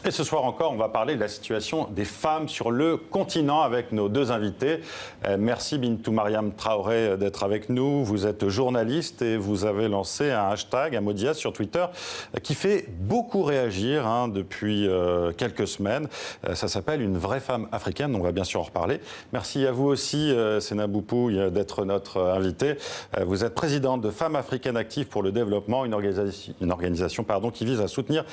Et ce soir encore, on va parler de la situation des femmes sur le continent avec nos deux invités. Merci Bintou Mariam Traoré d'être avec nous. Vous êtes journaliste et vous avez lancé un hashtag, un mot d'IA sur Twitter, qui fait beaucoup réagir depuis quelques semaines. Ça s'appelle Une vraie femme africaine. On va bien sûr en reparler. Merci à vous aussi, Seynabou Pouye, d'être notre invitée. Vous êtes présidente de Femmes africaines actives pour le développement, une organisation qui vise à soutenir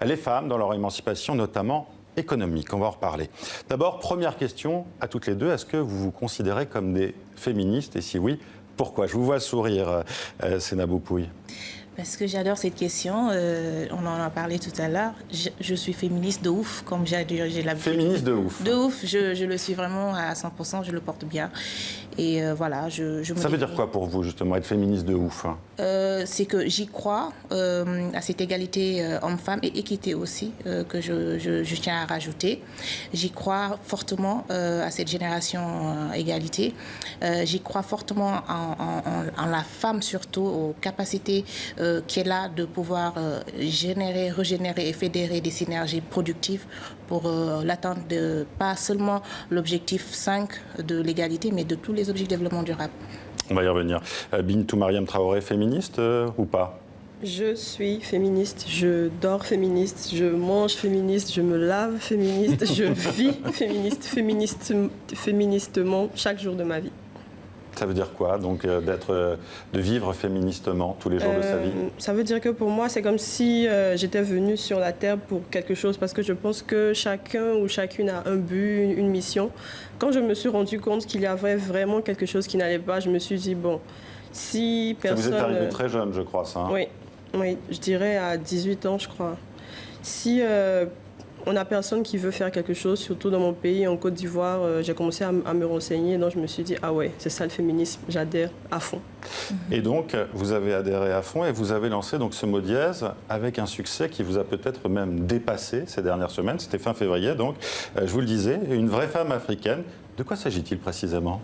les femmes dans leur émancipation, notamment économique. On va en reparler. D'abord, première question à toutes les deux. Est-ce que vous vous considérez comme des féministes? Et si oui, pourquoi? Je vous vois sourire, Seynabou Pouye. Parce que j'adore cette question. On en a parlé tout à l'heure. Je suis féministe de ouf, comme j'ai l'habitude. Féministe de ouf. De ouf. Je le suis vraiment à 100%. Je le porte bien. Et voilà, Ça veut dire quoi pour vous, justement, être féministe de ouf? C'est que j'y crois à cette égalité homme-femme et équité aussi, que je tiens à rajouter. J'y crois fortement à cette génération égalité. J'y crois fortement en la femme, surtout, aux capacités qu'elle a de pouvoir régénérer et fédérer des synergies productives pour l'atteinte de pas seulement l'objectif 5 de l'égalité, mais de tous les objectifs de développement durable. On va y revenir. Bintou Mariam Traoré, féministe ou pas? Je suis féministe, je dors féministe, je mange féministe, je me lave féministe, je vis féministement chaque jour de ma vie. Ça veut dire quoi, donc, de vivre féministement tous les jours de sa vie? Ça veut dire que pour moi, c'est comme si j'étais venue sur la Terre pour quelque chose, parce que je pense que chacun ou chacune a un but, une mission. Quand je me suis rendu compte qu'il y avait vraiment quelque chose qui n'allait pas, je me suis dit, bon, si personne... Ça vous est arrivé très jeune, je crois, ça. Hein? Oui, je dirais à 18 ans, je crois. Si... on n'a personne qui veut faire quelque chose, surtout dans mon pays, en Côte d'Ivoire. J'ai commencé à me renseigner, donc je me suis dit, ah ouais, c'est ça le féminisme, j'adhère à fond. Et donc, vous avez adhéré à fond et vous avez lancé donc, ce mot dièse avec un succès qui vous a peut-être même dépassé ces dernières semaines. C'était fin février, donc, je vous le disais, Une vraie femme africaine. De quoi s'agit-il précisément ?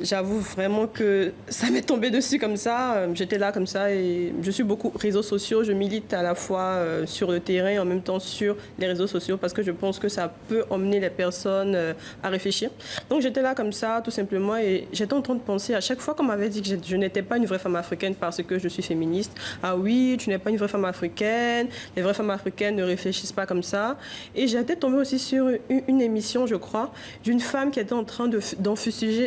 J'avoue vraiment que ça m'est tombé dessus comme ça. J'étais là comme ça et je suis beaucoup réseaux sociaux. Je milite à la fois sur le terrain et en même temps sur les réseaux sociaux parce que je pense que ça peut emmener les personnes à réfléchir. Donc j'étais là comme ça tout simplement et j'étais en train de penser à chaque fois qu'on m'avait dit que je n'étais pas une vraie femme africaine parce que je suis féministe. Ah oui, tu n'es pas une vraie femme africaine. Les vraies femmes africaines ne réfléchissent pas comme ça. Et j'étais tombée aussi sur une émission, je crois, d'une femme qui était en train d'en fustiger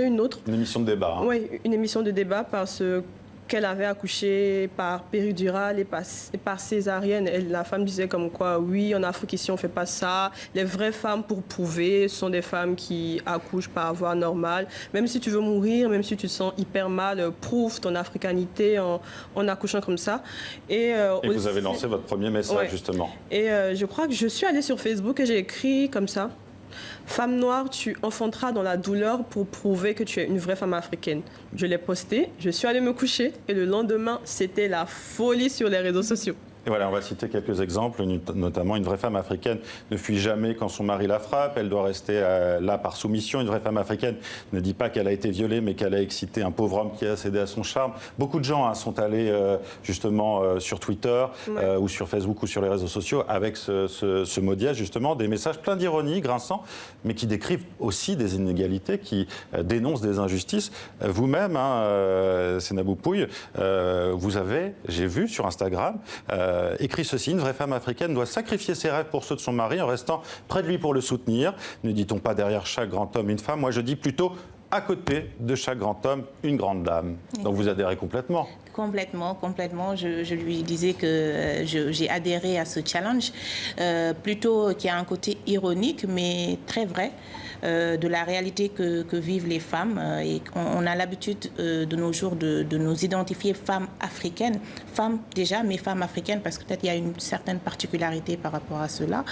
une autre. Une émission de débat. Hein. Oui, une émission de débat parce qu'elle avait accouché par péridurale et par césarienne. La femme disait comme quoi, oui, en Afrique ici, on ne fait pas ça. Les vraies femmes, pour prouver, sont des femmes qui accouchent par voie normale. Même si tu veux mourir, même si tu te sens hyper mal, prouve ton africanité en accouchant comme ça. Et aussi, vous avez lancé votre premier message, justement. Et je crois que je suis allée sur Facebook et j'ai écrit comme ça. Femme noire, tu enfanteras dans la douleur pour prouver que tu es une vraie femme africaine. Je l'ai posté, je suis allée me coucher et le lendemain, c'était la folie sur les réseaux sociaux. Et voilà, on va citer quelques exemples, notamment une vraie femme africaine ne fuit jamais quand son mari la frappe, elle doit rester là par soumission. Une vraie femme africaine ne dit pas qu'elle a été violée, mais qu'elle a excité un pauvre homme qui a cédé à son charme. Beaucoup de gens sont allés justement sur Twitter ou sur Facebook ou sur les réseaux sociaux avec ce mot dièse, justement, des messages pleins d'ironie, grinçants, mais qui décrivent aussi des inégalités, qui dénoncent des injustices. Vous-même, Seynabou Pouye, vous avez, j'ai vu sur Instagram, écrit ceci: une vraie femme africaine doit sacrifier ses rêves pour ceux de son mari en restant près de lui pour le soutenir. Ne dit-on pas derrière chaque grand homme une femme? Moi je dis plutôt à côté de chaque grand homme une grande dame. Donc vous adhérez complètement? Complètement. Je lui disais que j'ai adhéré à ce challenge, plutôt qui a un côté ironique, mais très vrai, de la réalité que vivent les femmes. Et on a l'habitude de nos jours de nous identifier femmes africaines, femmes déjà, mais femmes africaines, parce que peut-être il y a une certaine particularité par rapport à cela.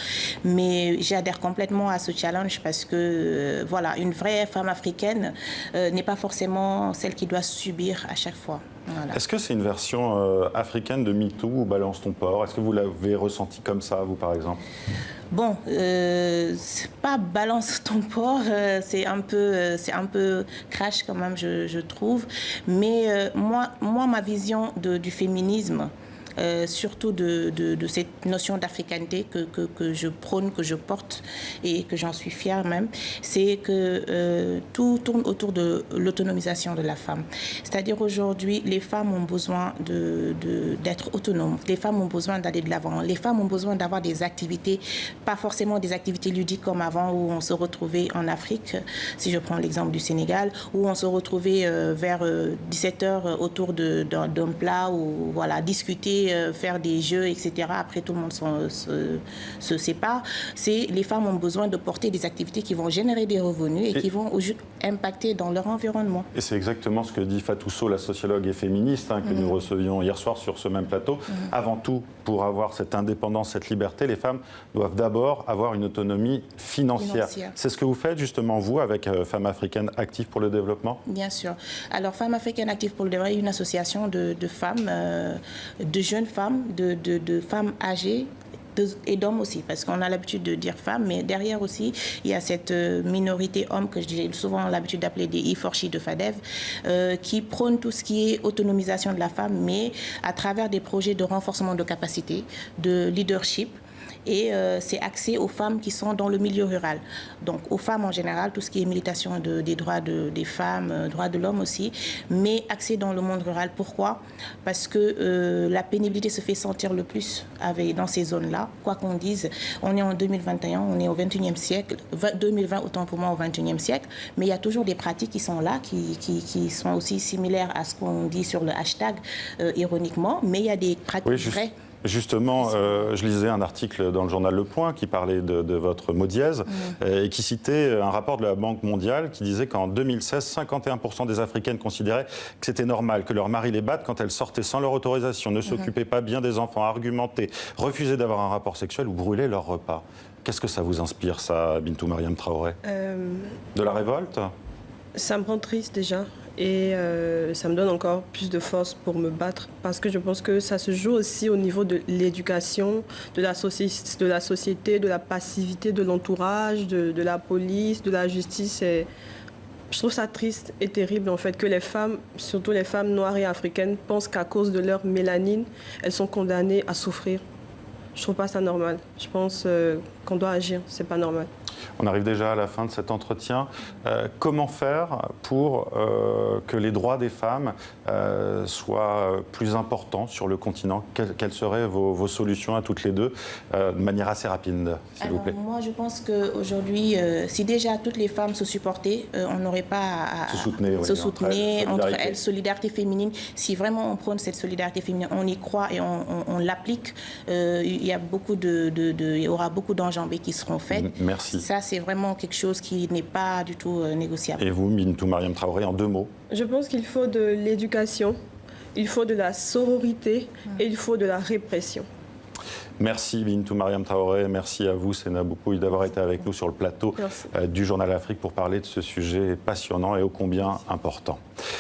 Mais j'adhère complètement à ce challenge parce que, voilà, une vraie femme africaine n'est pas forcément celle qui doit subir à chaque fois. Voilà. Est-ce que c'est une version africaine de MeToo ou Balance ton porc? Est-ce que vous l'avez ressenti comme ça, vous, par exemple? Bon, c'est pas Balance ton porc, c'est un peu crash quand même, je trouve. Mais moi, ma vision du féminisme, surtout de cette notion d'africanité que je prône, que je porte et que j'en suis fière même, c'est que tout tourne autour de l'autonomisation de la femme. C'est-à-dire aujourd'hui, les femmes ont besoin d'être autonomes, les femmes ont besoin d'aller de l'avant, les femmes ont besoin d'avoir des activités, pas forcément des activités ludiques comme avant où on se retrouvait en Afrique, si je prends l'exemple du Sénégal, où on se retrouvait vers 17h autour d'un plat, où voilà, discuter, faire des jeux, etc. Après, tout le monde se sépare. Les femmes ont besoin de porter des activités qui vont générer des revenus et qui vont impacter dans leur environnement. Et c'est exactement ce que dit Fatou Sow, la sociologue et féministe, que nous recevions hier soir sur ce même plateau. Avant tout, pour avoir cette indépendance, cette liberté, les femmes doivent d'abord avoir une autonomie financière. C'est ce que vous faites justement, vous, avec Femmes africaines actives pour le développement? Bien sûr. Alors, Femmes africaines actives pour le développement est une association de femmes, de jeunes femmes, de femmes âgées, et d'hommes aussi, parce qu'on a l'habitude de dire femmes, mais derrière aussi, il y a cette minorité homme que j'ai souvent l'habitude d'appeler des E4She de FADEV, qui prône tout ce qui est autonomisation de la femme, mais à travers des projets de renforcement de capacité, de leadership. Et c'est axé aux femmes qui sont dans le milieu rural. Donc aux femmes en général, tout ce qui est militation des droits des femmes, droits de l'homme aussi, mais axé dans le monde rural. Pourquoi? Parce que la pénibilité se fait sentir le plus dans ces zones-là. Quoi qu'on dise, on est en 2021, on est au 21e siècle, 2020 autant pour moi au 21e siècle, mais il y a toujours des pratiques qui sont là, qui sont aussi similaires à ce qu'on dit sur le hashtag, ironiquement, mais il y a des pratiques vraies. Justement, je lisais un article dans le journal Le Point qui parlait de votre mot dièse et qui citait un rapport de la Banque mondiale qui disait qu'en 2016, 51% des Africaines considéraient que c'était normal que leur mari les batte quand elles sortaient sans leur autorisation, ne s'occupaient pas bien des enfants, argumentaient, refusaient d'avoir un rapport sexuel ou brûlaient leur repas. Qu'est-ce que ça vous inspire, ça, Bintou Mariam Traoré? De la révolte? Ça me rend triste déjà. Et ça me donne encore plus de force pour me battre parce que je pense que ça se joue aussi au niveau de l'éducation, de la société, de la passivité de l'entourage, de la police, de la justice. Et je trouve ça triste et terrible en fait que les femmes, surtout les femmes noires et africaines, pensent qu'à cause de leur mélanine, elles sont condamnées à souffrir. Je trouve pas ça normal. Je pense qu'on doit agir, c'est pas normal. On arrive déjà à la fin de cet entretien. Comment faire pour que les droits des femmes soient plus importants sur le continent? Quelles seraient vos solutions à toutes les deux, de manière assez rapide, s'il vous plaît? Moi, je pense qu'aujourd'hui, si déjà toutes les femmes se supportaient, on n'aurait pas à se soutenir entre elles, solidarité féminine. Si vraiment on prône cette solidarité féminine, on y croit et on l'applique, il y aura beaucoup d'enjambées qui seront faites. Merci. Ça, c'est vraiment quelque chose qui n'est pas du tout négociable. Et vous, Bintou Mariam Traoré, en 2 mots? Je pense qu'il faut de l'éducation, il faut de la sororité et il faut de la répression. Merci Bintou Mariam Traoré, merci à vous Séna Boukouy d'avoir été avec nous sur le plateau du Journal Afrique pour parler de ce sujet passionnant et ô combien important.